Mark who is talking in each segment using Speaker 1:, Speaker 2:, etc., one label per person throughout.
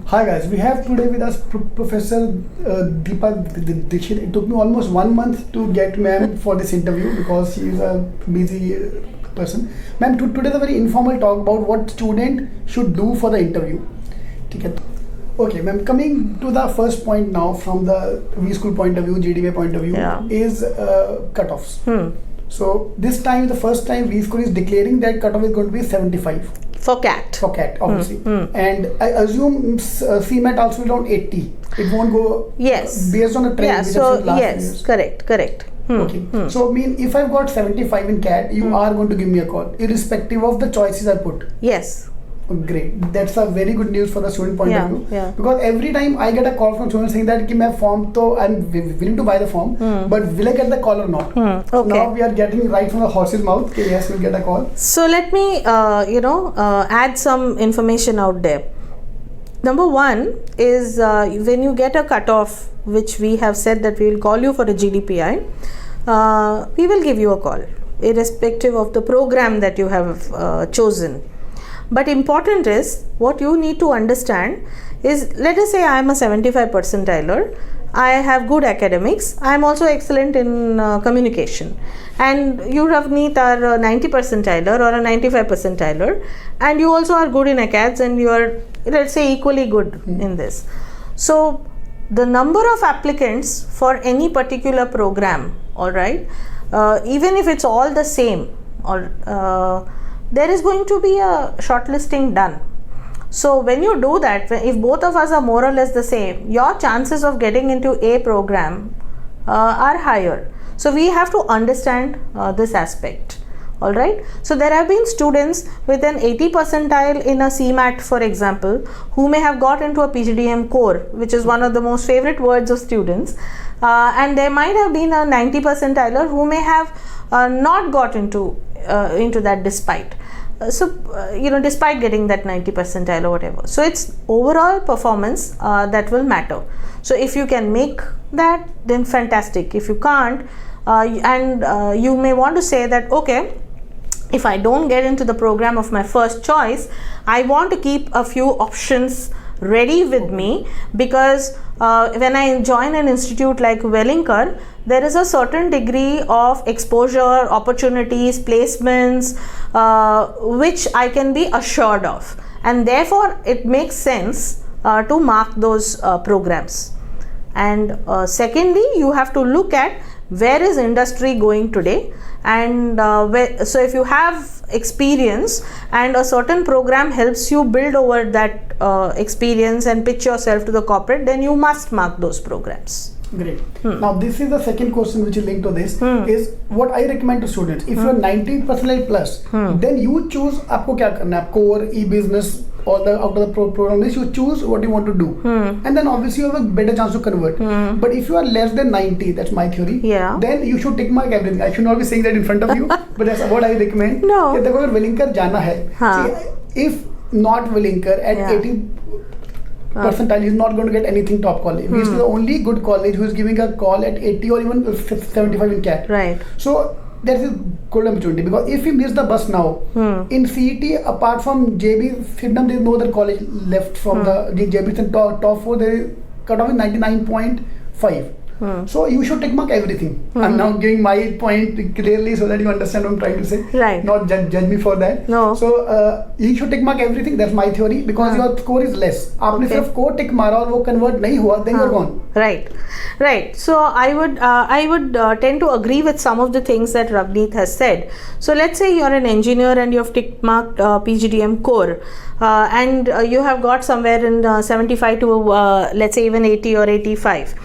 Speaker 1: Hi guys, we have today with us Professor Deepa Dikshit. It took me almost 1 month to get ma'am for this interview because she is a busy person. Ma'am, today is a very informal talk about what student should do for the interview. Okay, ma'am, coming to the first point now from the V school point of view, GDV point of view, is cutoffs. So this time, the first time V school is declaring that cutoff is going to be 75.
Speaker 2: For CAT.
Speaker 1: For CAT, obviously. And I assume CMAT also is around 80. It won't go based on a trend.
Speaker 2: Yeah, so yes, correct.
Speaker 1: Okay. So I mean, if I've got 75 in CAT, you are going to give me a call, irrespective of the choices I put.
Speaker 2: Yes.
Speaker 1: Great. That's a very good news for the student point of view.
Speaker 2: Yeah.
Speaker 1: Because every time I get a call from students saying that my form, I'm willing to buy the form, but will I get the call or not?
Speaker 2: Okay.
Speaker 1: So now we are getting right from the horse's mouth. Okay, yes, we'll get a call.
Speaker 2: So let me, add some information out there. Number one is when you get a cutoff, which we have said that we will call you for a GDPI, we will give you a call, irrespective of the program that you have chosen. But important is, what you need to understand is, let us say I am a 75 percentiler, I have good academics, I am also excellent in communication, and you Ravneet are a 90 percentiler or a 95 percentiler, and you also are good in acads and you are, let's say, equally good in this. So the number of applicants for any particular program, alright, even if it's all the same, or there is going to be a shortlisting done. So when you do that, if both of us are more or less the same, your chances of getting into a program are higher. So we have to understand this aspect. Alright. So there have been students with an 80 percentile in a CMAT, for example, who may have got into a PGDM core, which is one of the most favorite words of students. And there might have been a 90 percentiler who may have not got into that despite. Despite getting that 90 percentile or whatever. So it's overall performance that will matter. So if you can make that, then fantastic. If you can't, you may want to say that, okay, if I don't get into the program of my first choice, I want to keep a few options ready with me, because when I join an institute like Welingkar, there is a certain degree of exposure, opportunities, placements, which I can be assured of, and therefore it makes sense to mark those programs. And secondly, you have to look at where is industry going today, and so if you have experience and a certain program helps you build over that experience and pitch yourself to the corporate, then you must mark those programs.
Speaker 1: Great. Now this is the second question which is linked to this, is what I recommend to students. If you are 90% plus, then you choose आपको क्या करना है, core, e-business, all the out of the program list, you choose what you want to do, and then obviously you have a better chance to convert. But if you are less than 90, that's my theory, then you should tick mark everything. I should not be saying that in front of you, but that's what I recommend.
Speaker 2: No.
Speaker 1: If अगर Welingkar जाना है, if not Welingkar at 80 percentile, is not going to get anything top college. We is the only good college who is giving a call at 80 or even 75 in CAT.
Speaker 2: Right.
Speaker 1: So there is a good opportunity, because if we miss the bus now, in CET, apart from JB, Sidnam, there is no other college left from the JB and top 4, there is cutoff is 99.5. So you should tick mark everything. I'm now giving my point clearly so that you understand what I'm trying to say.
Speaker 2: Right.
Speaker 1: Not judge me for that.
Speaker 2: No.
Speaker 1: So you should tick mark everything. That's my theory, because your score is less. आपने सिर्फ core tick मारा और वो convert नहीं हुआ, then you're gone.
Speaker 2: Right. So I would tend to agree with some of the things that Ravneet has said. So let's say you're an engineer and you have tick marked PGDM core, and you have got somewhere in 75 to let's say even 80 or 85.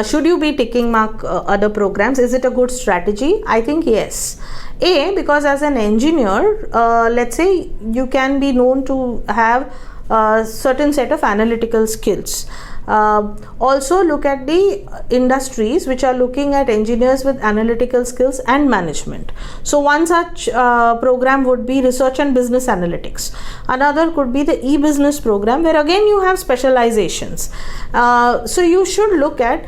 Speaker 2: Should you be ticking mark other programs? Is it a good strategy? I think yes. Because as an engineer, let's say you can be known to have a certain set of analytical skills. Also look at the industries which are looking at engineers with analytical skills and management. So one such program would be research and business analytics. Another could be the e-business program, where again you have specializations. So you should look at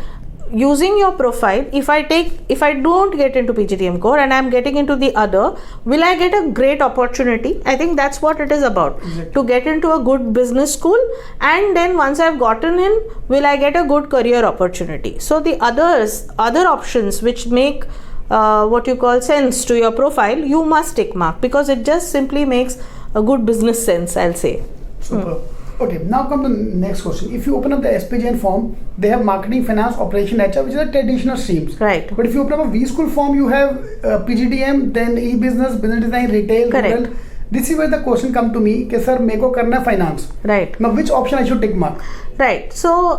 Speaker 2: using your profile, if I don't get into PGDM core and I'm getting into the other, will I get a great opportunity? I think that's what it is about.
Speaker 1: Exactly.
Speaker 2: To get into a good business school, and then once I've gotten in, will I get a good career opportunity? So the other options which make what you call sense to your profile, you must tick mark, because it just simply makes a good business sense, I'll say.
Speaker 1: Super. Okay, now come to the next question. If you open up the SPJN form, they have marketing, finance, operation, HR, which are traditional streams.
Speaker 2: Right.
Speaker 1: But if you open up a V School form, you have PGDM, then e-business, business design, retail,
Speaker 2: Correct.
Speaker 1: rural. This is where the question come to me, कि sir, मेरे को करना finance.
Speaker 2: Right.
Speaker 1: Now, which option I should tick mark?
Speaker 2: Right. So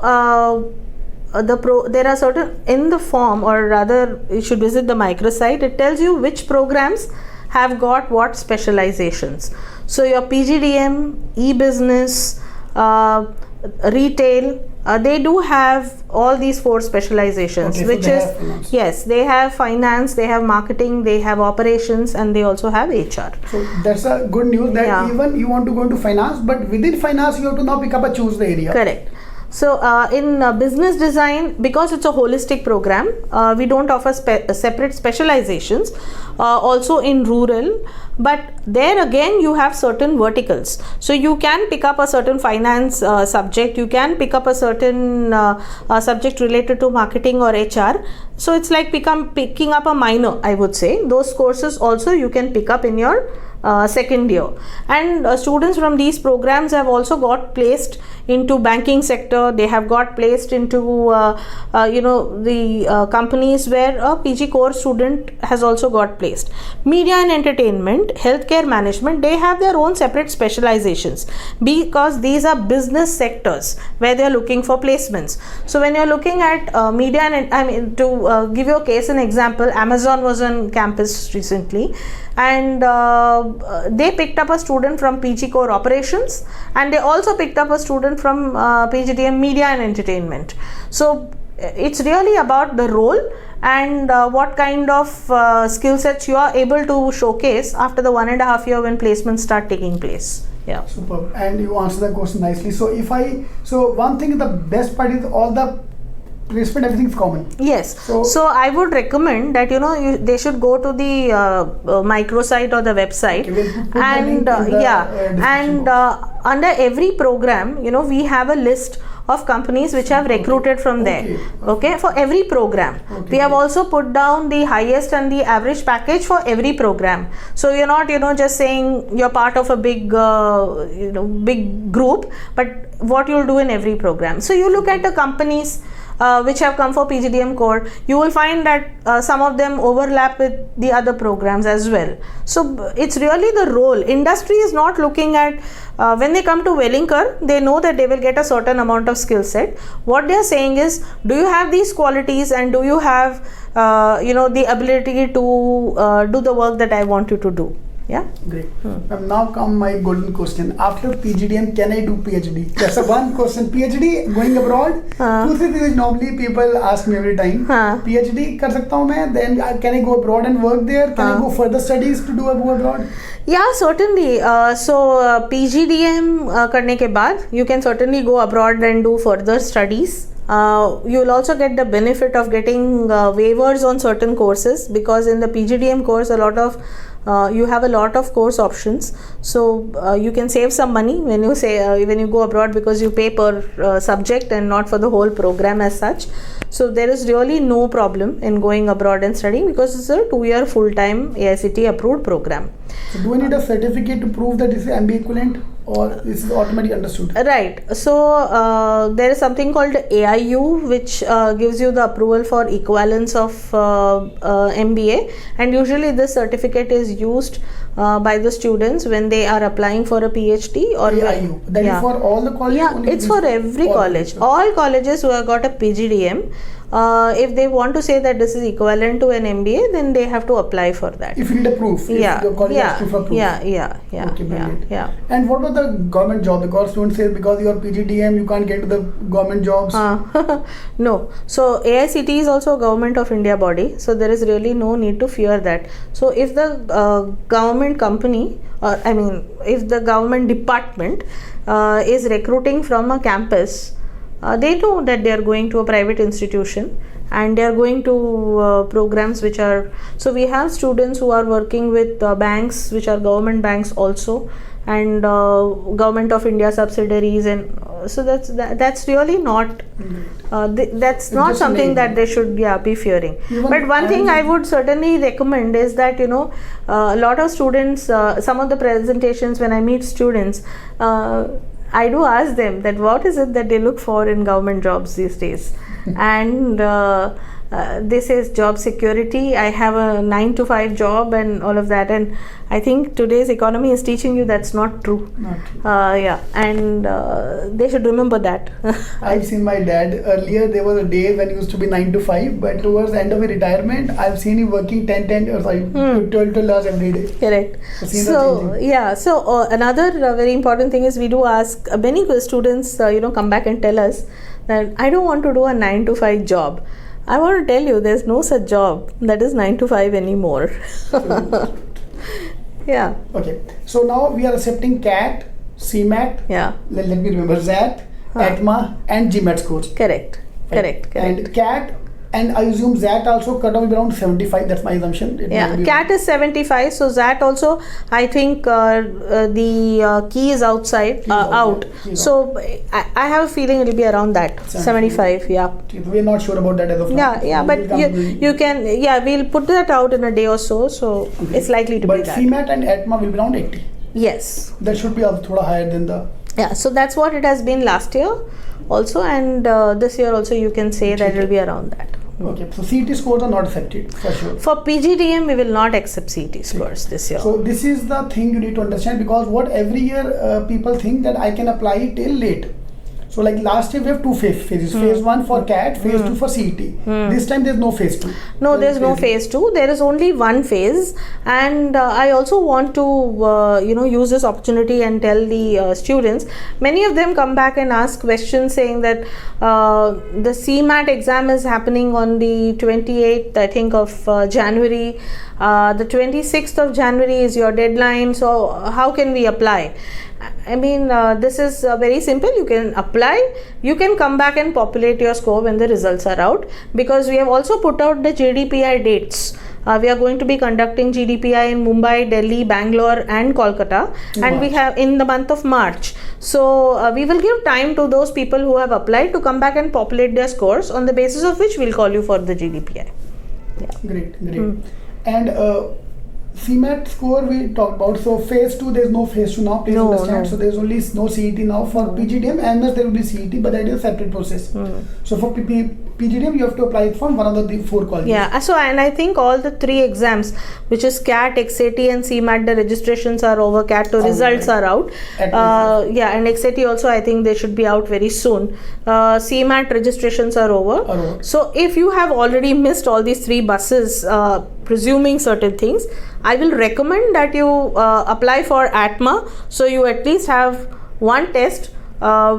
Speaker 2: there are certain in the form, or rather, you should visit the microsite. It tells you which programs have got what specializations. So your PGDM, e-business, retail, they do have all these 4 specializations,
Speaker 1: Okay, so
Speaker 2: which
Speaker 1: they
Speaker 2: is
Speaker 1: have finance.
Speaker 2: yes, they have finance, they have marketing, they have operations, and they also have HR.
Speaker 1: So that's a good news that
Speaker 2: Yeah.
Speaker 1: even you want to go into finance, but within finance you have to now pick up a choose the area.
Speaker 2: Correct. So in business design, because it's a holistic program, we don't offer separate specializations. Also in rural, but there again you have certain verticals. So you can pick up a certain finance subject, you can pick up a certain subject related to marketing or HR. So it's like picking up a minor, I would say. Those courses also you can pick up in your second year, and students from these programs have also got placed into banking sector. They have got placed into the companies where a PG core student has also got placed. Media and entertainment, healthcare management, they have their own separate specializations, because these are business sectors where they are looking for placements. So when you're looking at media and to give you a case and example, Amazon was on campus recently, and they picked up a student from PG core operations, and they also picked up a student from PGDM media and entertainment. So it's really about the role and what kind of skill sets you are able to showcase after the 1.5 year when placements start taking place. Yeah.
Speaker 1: Superb. And you answered the question nicely. So one thing, the best part is all the placement, everything is common.
Speaker 2: Yes. So I would recommend that they should go to the microsite or the website,
Speaker 1: Okay, we'll put the
Speaker 2: and
Speaker 1: link in the, description
Speaker 2: and under every program, we have a list of companies which have recruited from there. Okay, for every program.
Speaker 1: Okay,
Speaker 2: We have
Speaker 1: great.
Speaker 2: also put down the highest and the average package for every program. So you're not just saying you're part of a big big group, but what you'll do in every program. So you look at the companies which have come for PGDM core, you will find that some of them overlap with the other programs as well. So it's really the role. Industry is not looking at when they come to Welingkar, they know that they will get a certain amount of skill set. What they are saying is, do you have these qualities, and do you have the ability to do the work that I want you to do? Yeah.
Speaker 1: Great. Now come my golden question. After PGDM, can I do PhD? That's a one question. PhD, going abroad. Two things which normally people ask me every time. PhD कर सकता हूँ मैं? Then can I go abroad and work there? Can I go further studies to do abroad?
Speaker 2: Yeah, certainly. So PGDM करने के बाद, you can certainly go abroad and do further studies. You will also get the benefit of getting waivers on certain courses, because in the PGDM course you have a lot of course options, so you can save some money when you go abroad, because you pay per subject and not for the whole program as such. So there is really no problem in going abroad and studying, because it's a 2-year full-time AICTE approved program.
Speaker 1: So do I need a certificate to prove that this is MBA equivalent, or this is automatically understood?
Speaker 2: Right. So there is something called AIU, which gives you the approval for equivalence of MBA, and usually this certificate is used by the students when they are applying for a PhD or
Speaker 1: AIU. That is for all the colleges?
Speaker 2: Yeah, it's for every college. All colleges who have got a PGDM, if they want to say that this is equivalent to an MBA, then they have to apply for that.
Speaker 1: If you need a proof, if your college asks you for proof.
Speaker 2: Yeah.
Speaker 1: Okay, brilliant.
Speaker 2: Yeah.
Speaker 1: And what about the government job? Because students say because you are PGDM, you can't get to the government jobs.
Speaker 2: No. So AICTE is also a government of India body, so there is really no need to fear that. So if the government company, if the government department is recruiting from a campus, they know that they are going to a private institution and they are going to programs which are, so we have students who are working with banks which are government banks also, and government of India subsidiaries, and so that's really not that's
Speaker 1: It's
Speaker 2: not
Speaker 1: just
Speaker 2: something
Speaker 1: amazing.
Speaker 2: that they should be fearing.
Speaker 1: Even
Speaker 2: But one thing I
Speaker 1: am-
Speaker 2: would certainly recommend is that a lot of students, some of the presentations when I meet students, I do ask them that what is it that they look for in government jobs these days, and this is job security. I have a 9 to 5 job and all of that, and I think today's economy is teaching you that's not true.
Speaker 1: Not true.
Speaker 2: Yeah, and they should remember that.
Speaker 1: I've seen my dad earlier. There was a day when he used to be 9 to 5, but towards the end of his retirement, I've seen him working 12 hours every day.
Speaker 2: Correct.
Speaker 1: So things are
Speaker 2: So
Speaker 1: changing.
Speaker 2: yeah, so another very important thing is we do ask many students, come back and tell us that I don't want to do a 9 to 5 job. I want to tell you there's no such job that is 9 to 5 anymore. Yeah,
Speaker 1: Okay, so now we are accepting CAT, CMAT,
Speaker 2: yeah,
Speaker 1: let me remember ZAT, ATMA, and GMAT scores.
Speaker 2: correct.
Speaker 1: And CAT, and I assume ZAT also cutoff will be around 75. That's my assumption. It
Speaker 2: Yeah,
Speaker 1: might be-
Speaker 2: CAT is 75, so that also I think the key is outside, out.
Speaker 1: Key is
Speaker 2: So I have a feeling it will be around that 75. Yeah.
Speaker 1: Okay, so we're not sure about that as of now.
Speaker 2: Yeah, but
Speaker 1: We'll come to-
Speaker 2: you can, we'll put that out in a day or so,
Speaker 1: Okay.
Speaker 2: it's likely to be
Speaker 1: But
Speaker 2: that.
Speaker 1: CMAT and ATMA will be around 80.
Speaker 2: Yes,
Speaker 1: That should be also thoda higher than the.
Speaker 2: yeah, so that's what it has been last year also, and this year also you can say that it will be around that.
Speaker 1: Okay, so CET scores are not accepted for sure.
Speaker 2: For PGDM, we will not accept CET scores this year.
Speaker 1: So this is the thing you need to understand, because what every year people think that I can apply till late. So like last year we have two phases. Phase 1 for CAT, phase 2 for CET. This time there's no phase 2.
Speaker 2: No, there's no phase 2. There is only one phase, and I also want to use this opportunity and tell the students. Many of them come back and ask questions saying that the CMAT exam is happening on the 28th, I think, of January. The 26th of January is your deadline. So how can we apply? I mean, this is very simple. You can apply, you can come back and populate your score when the results are out, because we have also put out the GDPI dates. We are going to be conducting GDPI in Mumbai, Delhi, Bangalore and Kolkata, and we have in the month of March. So we will give time to those people who have applied to come back and populate their scores, on the basis of which we'll call you for the GDPI.
Speaker 1: Great. And CMAT score we talked about. So phase 2, there's no phase 2 now. Please understand.
Speaker 2: No.
Speaker 1: So there's only no CET now. For PGDM, MS there will be CET, but that is a separate process. So for PGDM, you have to apply from one of the 4 colleges.
Speaker 2: Yeah, so and I think all the 3 exams, which is CAT, XAT and CMAT, the registrations are over. CAT results are out. And XAT also, I think they should be out very soon. CMAT registrations are over. So if you have already missed all these 3 buses, presuming certain things, I will recommend that you apply for ATMA, so you at least have one test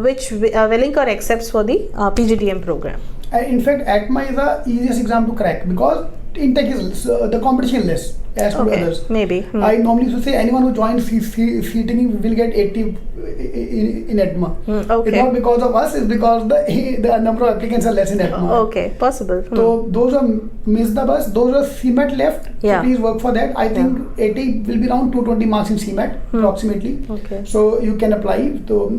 Speaker 2: which Welingkar accepts for the PGDM program.
Speaker 1: In fact, ATMA is the easiest exam to crack, because intake is the competition less as to others.
Speaker 2: Maybe.
Speaker 1: I normally used to say anyone who joins CET will get 80 in ATMA. It's not because of us, it's because the number of applicants are less in ATMA.
Speaker 2: Okay, possible.
Speaker 1: So those who missed the bus, those are CMAT left.
Speaker 2: Yeah.
Speaker 1: So please work for that. I think 80 will be around 220 marks in CMAT approximately.
Speaker 2: Okay.
Speaker 1: So you can apply. So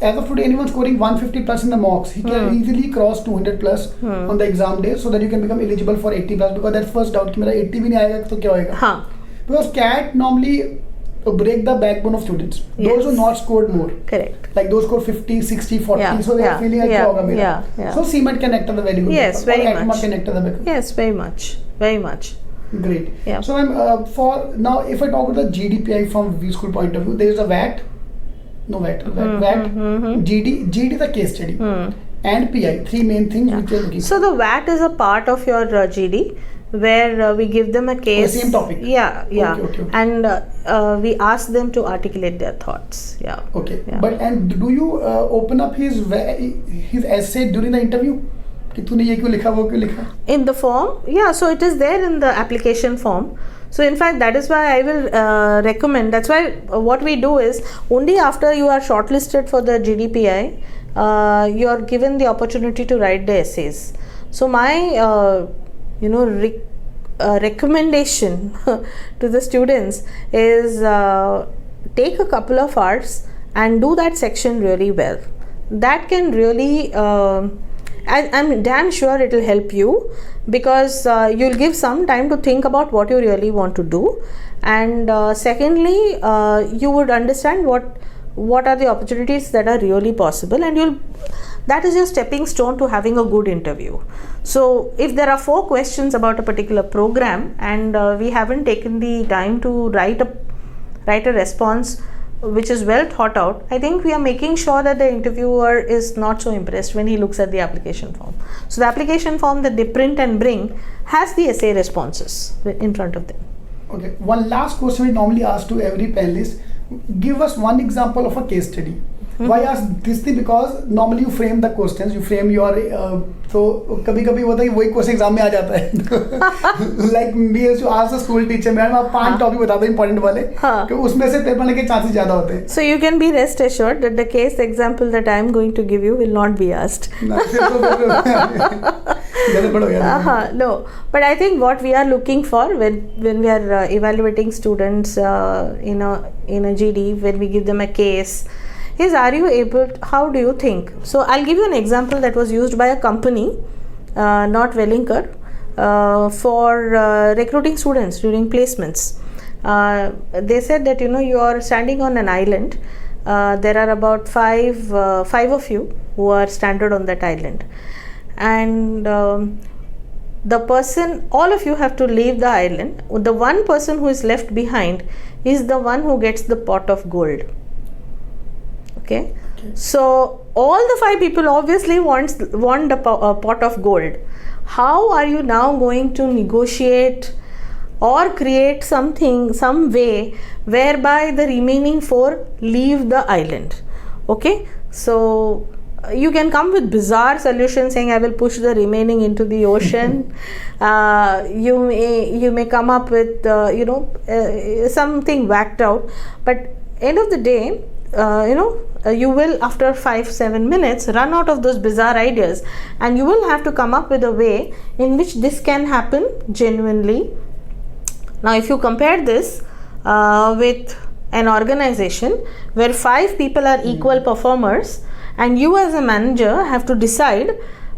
Speaker 1: as of today, anyone scoring 150 plus in the mocks, he can easily cross 200 plus on the exam day, so that you can become eligible for 80 plus. Because that first doubt कि मेरा 80 भी नहीं आएगा तो क्या होएगा?
Speaker 2: हाँ.
Speaker 1: Because CAT normally break the backbone of students. Those who not scored more.
Speaker 2: Correct.
Speaker 1: Like those scored 50, 60, 40. So they are feeling like क्या होगा मेरा? So CMAT can act as a very good.
Speaker 2: Yes, very much.
Speaker 1: Can act as a backup.
Speaker 2: Yes, very much. Very much.
Speaker 1: Great.
Speaker 2: Yeah.
Speaker 1: So for now, if I talk about the GDPI from V school point of view, there is a VAT. No VAT. VAT. GD is a case study. And PI, 3 main things which are looking.
Speaker 2: So the VAT is a part of your GD, where we give them a case.
Speaker 1: The same topic.
Speaker 2: Yeah.
Speaker 1: Okay.
Speaker 2: And we ask them to articulate their thoughts. Yeah.
Speaker 1: Okay.
Speaker 2: Yeah.
Speaker 1: But and do you open up his essay during the interview? कि तूने ये क्यों लिखा, वो क्यों लिखा?
Speaker 2: In the form, yeah. So it is there in the application form. So in fact, that is why I will recommend. That's why what we do is only after you are shortlisted for the GDPI, you're given the opportunity to write the essays. So my recommendation to the students is take a couple of hours and do that section really well. That can really I'm damn sure it will help you, because you'll give some time to think about what you really want to do, and secondly you would understand what are the opportunities that are really possible, and that is your stepping stone to having a good interview. So if there are 4 questions about a particular program and we haven't taken the time to write a response which is well thought out, I think we are making sure that the interviewer is not so impressed when he looks at the application form. So the application form that they print and bring has the essay responses in front of them.
Speaker 1: Okay, one last question we normally ask to every panelist: give us one example of a case study. Why ask this thing? Because normally you frame the questions, you frame your so कभी-कभी होता है कि वही question exam में आ जाता है. Like me used to ask a school teacher, madam आप 5 topic बता दो इंपॉर्टेंट वाले, कि उसमें से पेपर लेके चांसेस ज्यादा होते हैं.
Speaker 2: So you can be rest assured that the case example that I am going to give you will not be asked. No, but I think what we are looking for when we are evaluating students in a GD, when we give them a case, is are you able to, how do you think? So I'll give you an example that was used by a company, not Welingkar, for recruiting students during placements. They said that you are standing on an island. There are about five of you who are stranded on that island, and the person, all of you have to leave the island. The one person who is left behind is the one who gets the pot of gold. Okay. So all the 5 people obviously want a pot of gold. How are you now going to negotiate or create some way whereby the remaining 4 leave the island? Okay. So you can come with bizarre solutions saying I will push the remaining into the ocean. You may come up with something whacked out, but end of the day, you will, after 5-7 minutes, run out of those bizarre ideas, and you will have to come up with a way in which this can happen genuinely. Now if you compare this with an organization where 5 people are equal performers, and you as a manager have to decide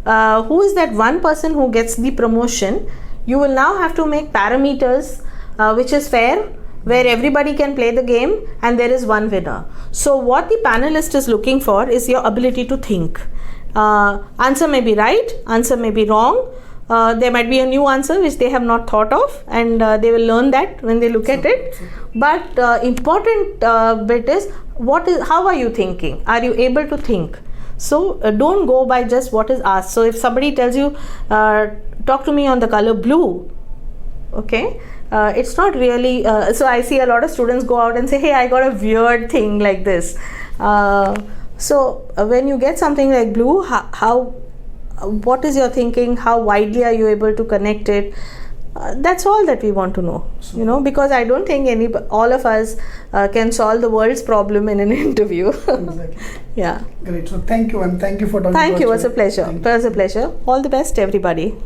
Speaker 2: who is that one person who gets the promotion, you will now have to make parameters which is fair, where everybody can play the game and there is one winner. So what the panelist is looking for is your ability to think. Answer may be right, answer may be wrong, there might be a new answer which they have not thought of, and they will learn that when they look at it. But important bit is how are you thinking? Are you able to think? So don't go by just what is asked. So if somebody tells you talk to me on the color blue, okay, it's not really so I see a lot of students go out and say, hey, I got a weird thing like this. So when you get something like blue, what is your thinking? How widely are you able to connect it? That's all that we want to know, because I don't think all of us can solve the world's problem in an interview.
Speaker 1: Exactly.
Speaker 2: Yeah.
Speaker 1: Great. So thank you, and thank you for talking.
Speaker 2: Thank you. It was a pleasure. It was a pleasure. All the best, everybody.